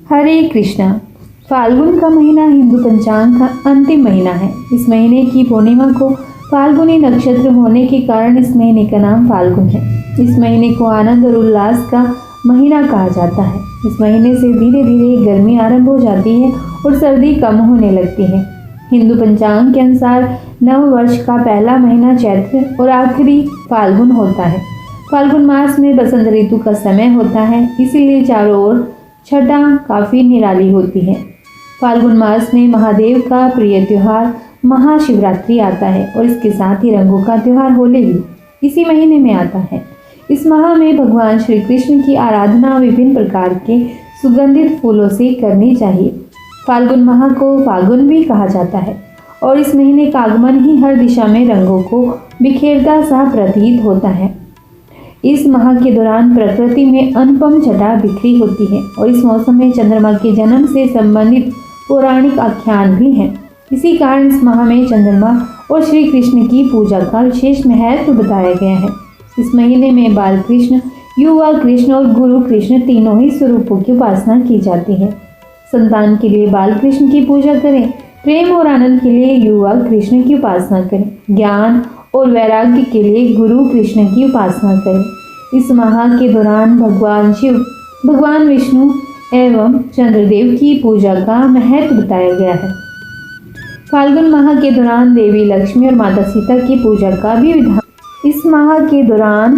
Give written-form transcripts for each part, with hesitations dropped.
हरे कृष्णा। फाल्गुन का महीना हिंदू पंचांग का अंतिम महीना है। इस महीने की पूर्णिमा को फाल्गुनी नक्षत्र होने के कारण इस महीने का नाम फाल्गुन है। इस महीने को आनंद और उल्लास का महीना कहा जाता है। इस महीने से धीरे धीरे गर्मी आरंभ हो जाती है और सर्दी कम होने लगती है। हिंदू पंचांग के अनुसार नव वर्ष का पहला महीना चैत्र और आखिरी फाल्गुन होता है। फाल्गुन मास में बसंत ऋतु का समय होता है, इसीलिए चारों ओर छटा काफी निराली होती है। फाल्गुन मास में महादेव का प्रिय त्योहार महाशिवरात्रि आता है और इसके साथ ही रंगों का त्योहार होली भी इसी महीने में आता है। इस माह में भगवान श्री कृष्ण की आराधना विभिन्न प्रकार के सुगंधित फूलों से करनी चाहिए। फाल्गुन माह को फाल्गुन भी कहा जाता है और इस महीने का आगमन ही हर दिशा में रंगों को बिखेरता सा प्रतीत होता है। इस माह के दौरान प्रकृति में अनुपम छटा बिखरी होती है और इस मौसम में चंद्रमा के जन्म से संबंधित पौराणिक आख्यान भी हैं। इसी कारण इस माह में चंद्रमा और श्री कृष्ण की पूजा का विशेष महत्व बताया गया है। इस महीने में बाल कृष्ण, युवा कृष्ण और गुरु कृष्ण तीनों ही स्वरूपों की उपासना की जाती है। संतान के लिए बाल कृष्ण की पूजा करें, प्रेम और आनंद के लिए युवा कृष्ण की उपासना करें, ज्ञान और वैराग्य के लिए गुरु कृष्ण की उपासना करें। इस माह के दौरान भगवान शिव, भगवान विष्णु एवं चंद्रदेव की पूजा का महत्व बताया गया है। फाल्गुन माह के दौरान देवी लक्ष्मी और माता सीता की पूजा का भी विधान। इस माह के दौरान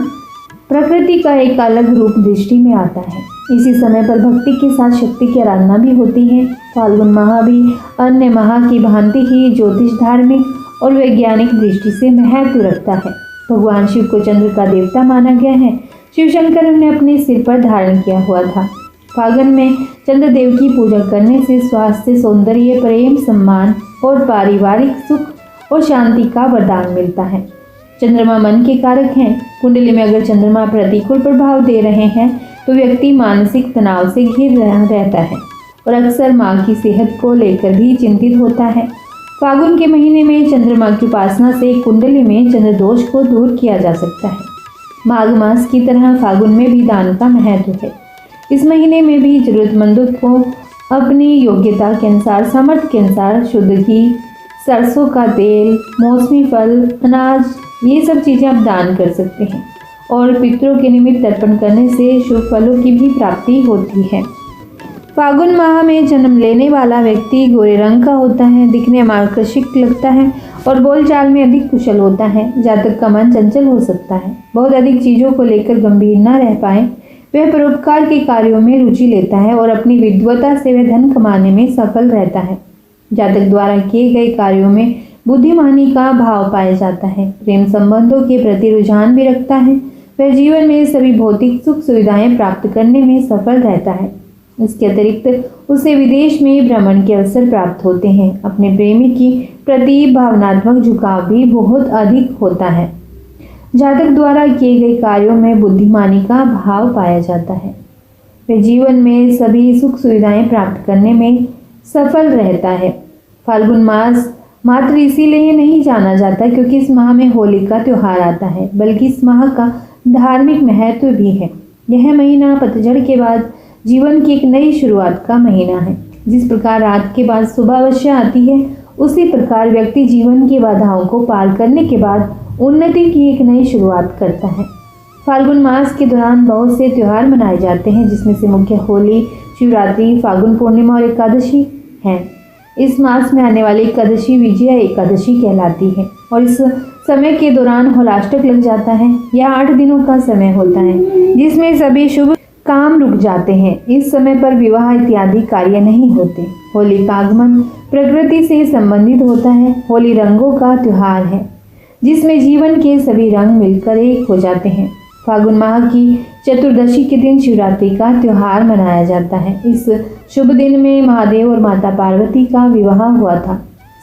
प्रकृति का एक अलग रूप दृष्टि में आता है। इसी समय पर भक्ति के साथ शक्ति की आराधना भी होती है। फाल्गुन माह भी अन्य माह की भांति ही ज्योतिष, धार्मिक और वैज्ञानिक दृष्टि से महत्व रखता है। भगवान शिव को चंद्र का देवता माना गया है। शिव शंकर ने अपने सिर पर धारण किया हुआ था। फाल्गुन में चंद्रदेव की पूजा करने से स्वास्थ्य, सौंदर्य, प्रेम, सम्मान और पारिवारिक सुख और शांति का वरदान मिलता है। चंद्रमा मन के कारक हैं। कुंडली में अगर चंद्रमा प्रतिकूल प्रभाव दे रहे हैं तो व्यक्ति मानसिक तनाव से घिर रहता है और अक्सर माँ की सेहत को लेकर भी चिंतित होता है। फाल्गुन के महीने में चंद्रमा की उपासना से कुंडली में चंद्र दोष को दूर किया जा सकता है। माघ मास की तरह फाल्गुन में भी दान का महत्व है। इस महीने में भी जरूरतमंदों को अपनी योग्यता के अनुसार, सामर्थ्य के अनुसार शुद्ध घी, सरसों का तेल, मौसमी फल, अनाज, ये सब चीज़ें आप दान कर सकते हैं और पितरों के निमित्त तर्पण करने से शुभ फलों की भी प्राप्ति होती है। फाल्गुन माह में जन्म लेने वाला व्यक्ति गोरे रंग का होता है, दिखने में आकर्षक लगता है और बोलचाल में अधिक कुशल होता है। जातक का मन चंचल हो सकता है, बहुत अधिक चीज़ों को लेकर गंभीर न रह पाए। वह परोपकार के कार्यों में रुचि लेता है और अपनी विद्वता से वह धन कमाने में सफल रहता है। जातक द्वारा किए गए कार्यों में बुद्धिमानी का भाव पाया जाता है। प्रेम संबंधों के प्रति रुझान भी रखता है। वह जीवन में सभी भौतिक सुख सुविधाएं प्राप्त करने में सफल रहता है। इसके अतिरिक्त उसे विदेश में भ्रमण के अवसर प्राप्त होते हैं। अपने प्रेमी की प्रति भावनात्मक झुकाव भी बहुत अधिक होता है। जातक द्वारा किए गए कार्यों में बुद्धिमानी का भाव पाया जाता है। वह जीवन में सभी सुख सुविधाएं प्राप्त करने में सफल रहता है। फाल्गुन मास मात्र इसीलिए नहीं जाना जाता क्योंकि इस माह में होली का त्योहार आता है, बल्कि इस माह का धार्मिक महत्व भी है। यह महीना पतझड़ के बाद जीवन की एक नई शुरुआत का महीना है। जिस प्रकार रात के बाद सुबह अवश्य आती है, उसी प्रकार व्यक्ति जीवन की बाधाओं को पार करने के बाद उन्नति की एक नई शुरुआत करता है। फाल्गुन मास के दौरान बहुत से त्यौहार मनाए जाते हैं, जिसमें से मुख्य होली, शिवरात्रि, फाल्गुन पूर्णिमा और एकादशी हैं। इस मास में आने वाली एकादशी विजया एकादशी कहलाती है और इस समय के दौरान होलाष्टक लग जाता है। यह 8 दिनों का समय होता है जिसमें सभी शुभ काम रुक जाते हैं। इस समय पर विवाह इत्यादि कार्य नहीं होते। होली का आगमन प्रकृति से संबंधित होता है। होली रंगों का त्योहार है जिसमें जीवन के सभी रंग मिलकर एक हो जाते हैं। फाल्गुन माह की चतुर्दशी के दिन शिवरात्रि का त्योहार मनाया जाता है। इस शुभ दिन में महादेव और माता पार्वती का विवाह हुआ था।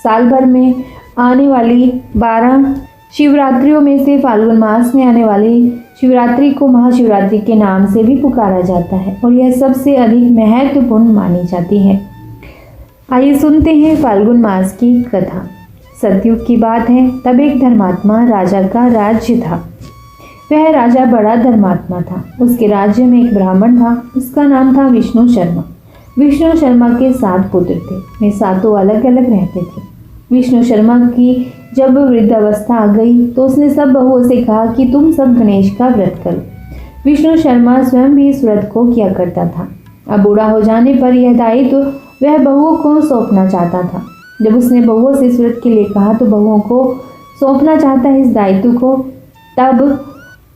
साल भर में आने वाली 12 शिवरात्रियों में से फाल्गुन मास में आने वाली शिवरात्रि को महाशिवरात्रि के नाम से भी पुकारा जाता है और यह सबसे अधिक महत्वपूर्ण मानी जाती है। आइए सुनते हैं फाल्गुन मास की कथा। सतयुग की बात है, तब एक धर्मात्मा राजा का राज्य था। वह राजा बड़ा धर्मात्मा था। उसके राज्य में एक ब्राह्मण था, उसका नाम था विष्णु शर्मा। विष्णु शर्मा के 7 पुत्र थे। वे सातों अलग अलग रहते थे। विष्णु शर्मा की जब वृद्धावस्था आ गई तो उसने सब बहुओं से कहा कि तुम सब गणेश का व्रत करो। विष्णु शर्मा स्वयं भी इस व्रत को किया करता था। अब बूढ़ा हो जाने पर यह दायित्व वह बहुओं को सौंपना चाहता था। जब उसने बहुओं से इस व्रत के लिए कहा तो बहुओं को सौंपना चाहता है इस दायित्व को, तब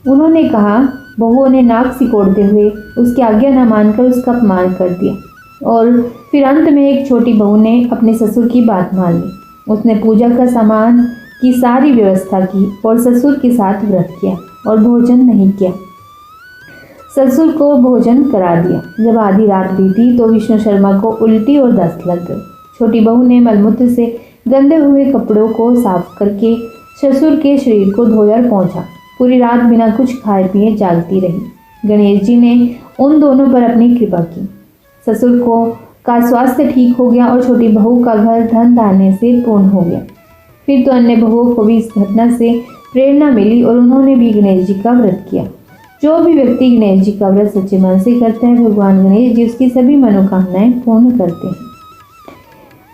उन्होंने कहा। बहुओं ने नाक सिकोड़ते हुए उसकी आज्ञा न मानकर उसका अपमान कर दिया और फिर अंत में एक छोटी बहू ने अपने ससुर की बात मान ली। उसने पूजा का सामान की सारी व्यवस्था की और ससुर के साथ व्रत किया और भोजन नहीं किया। ससुर को भोजन करा दिया। जब आधी रात बीती तो विष्णु शर्मा को उल्टी और दस्त लग गई। छोटी बहू ने मलमूत्र से गंदे हुए कपड़ों को साफ करके ससुर के शरीर को धोया और पोंछा। पूरी रात बिना कुछ खाए पिए जागती रही। गणेश जी ने उन दोनों पर अपनी कृपा की। ससुर का स्वास्थ्य ठीक हो गया और छोटी बहू का घर धन धान्य से पूर्ण हो गया। फिर तो अन्य बहुओं को भी इस घटना से प्रेरणा मिली और उन्होंने भी गणेश जी का व्रत किया। जो भी व्यक्ति गणेश जी का व्रत सच्चे मन से करता है, भगवान गणेश जी उसकी सभी मनोकामनाएं पूर्ण करते हैं।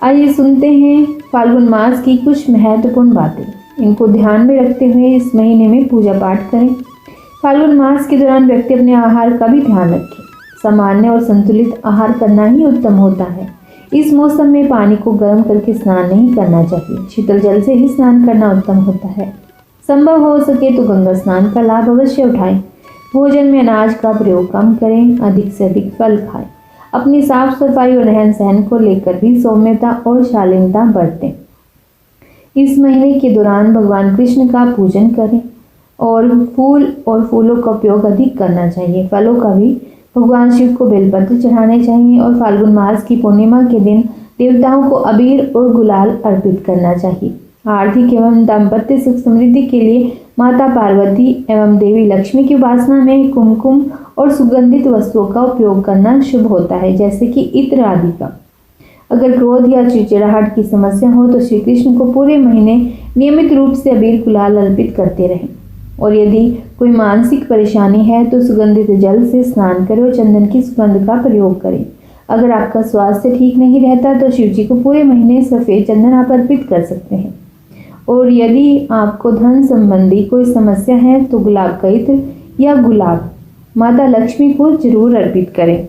आइए सुनते हैं फाल्गुन मास की कुछ महत्वपूर्ण बातें। इनको ध्यान में रखते हुए इस महीने में पूजा पाठ करें। फाल्गुन मास के दौरान व्यक्ति अपने आहार का भी ध्यान रखे। सामान्य और संतुलित आहार करना ही उत्तम होता है। इस मौसम में पानी को गर्म करके स्नान नहीं करना चाहिए। शीतल जल से ही स्नान करना उत्तम होता है। संभव हो सके तो गंगा स्नान का लाभ अवश्य उठाएं। भोजन में अनाज का प्रयोग कम करें। अधिक से अधिक फल खाएं। अपनी साफ सफाई और रहन सहन को लेकर भी सौम्यता और शालीनता बरतें। इस महीने के दौरान भगवान कृष्ण का पूजन करें और फूल और फूलों का उपयोग अधिक करना चाहिए। फलों का भी भगवान शिव को बेलपत्र चढ़ाने चाहिए और फाल्गुन मास की पूर्णिमा के दिन देवताओं को अबीर और गुलाल अर्पित करना चाहिए। आर्थिक एवं दाम्पत्य सुख समृद्धि के लिए माता पार्वती एवं देवी लक्ष्मी की उपासना में कुमकुम और सुगंधित वस्तुओं का उपयोग करना शुभ होता है, जैसे कि इत्र आदि का। अगर क्रोध या चिड़चिड़ाहट की समस्या हो तो श्री कृष्ण को पूरे महीने नियमित रूप से अबीर गुलाल अर्पित करते रहें। और यदि कोई मानसिक परेशानी है तो सुगंधित जल से स्नान करें और चंदन की सुगंध का प्रयोग करें। अगर आपका स्वास्थ्य ठीक नहीं रहता तो शिव जी को पूरे महीने सफ़ेद चंदन आप अर्पित कर सकते हैं। और यदि आपको धन संबंधी कोई समस्या है तो गुलाब का इत्र या गुलाब माता लक्ष्मी को जरूर अर्पित करें।